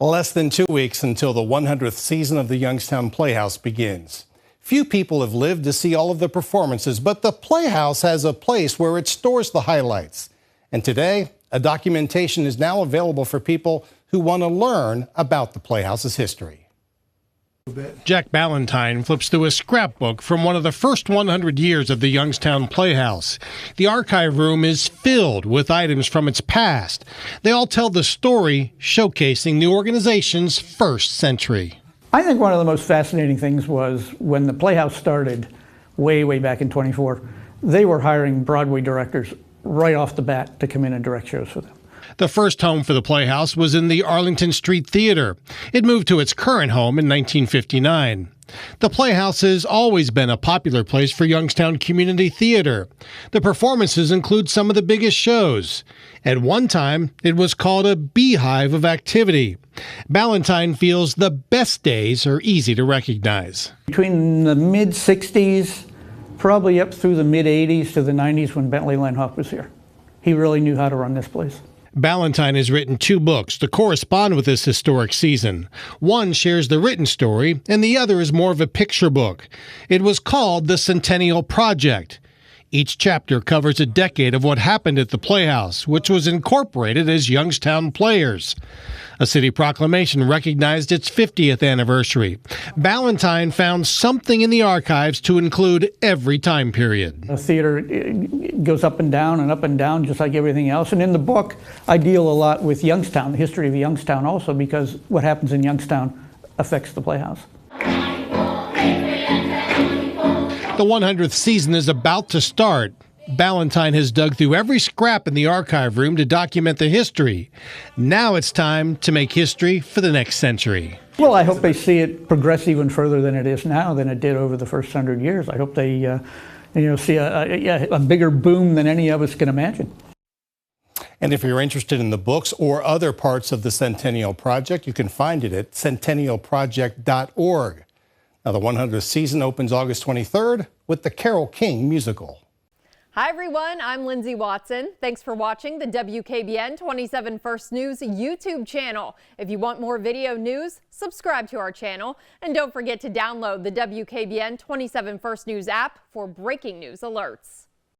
Less than 2 weeks until the 100th season of the Youngstown Playhouse begins. Few people have lived to see all of the performances, but the Playhouse has a place where it stores the highlights. And today, a documentation is now available for people who want to learn about the Playhouse's history. Jack Ballantyne flips through a scrapbook from one of the first 100 years of the Youngstown Playhouse. The archive room is filled with items from its past. They all tell the story, showcasing the organization's first century. I think one of the most fascinating things was when the Playhouse started, way back in 24, they were hiring Broadway directors right off the bat to come in and direct shows for them. The first home for the Playhouse was in the Arlington Street Theater. It moved to its current home in 1959. The Playhouse has always been a popular place for Youngstown Community Theater. The performances include some of the biggest shows. At one time, it was called a beehive of activity. Ballantyne feels the best days are easy to recognize. Between the mid-60s, probably up through the mid-80s to the 90s when Bentley Lenhoff was here. He really knew how to run this place. Ballantyne has written 2 books to correspond with this historic season. One shares the written story, and the other is more of a picture book. It was called The Centennial Project. Each chapter covers a decade of what happened at the Playhouse, which was incorporated as Youngstown Players. A city proclamation recognized its 50th anniversary. Ballantyne found something in the archives to include every time period. The theater goes up and down, just like everything else. And in the book, I deal a lot with Youngstown, the history of Youngstown also, because what happens in Youngstown affects the Playhouse. The 100th season is about to start. Ballantyne has dug through every scrap in the archive room to document the history. Now it's time to make history for the next century. Well, I hope they see it progress even further than it is now, than it did over the first 100 years. I hope they see a bigger boom than any of us can imagine. And if you're interested in the books or other parts of the Centennial Project, you can find it at centennialproject.org. Now, the 100th season opens August 23rd with the Carole King musical. Hi, everyone. I'm Lindsay Watson. Thanks for watching the WKBN 27 First News YouTube channel. If you want more video news, subscribe to our channel. And don't forget to download the WKBN 27 First News app for breaking news alerts.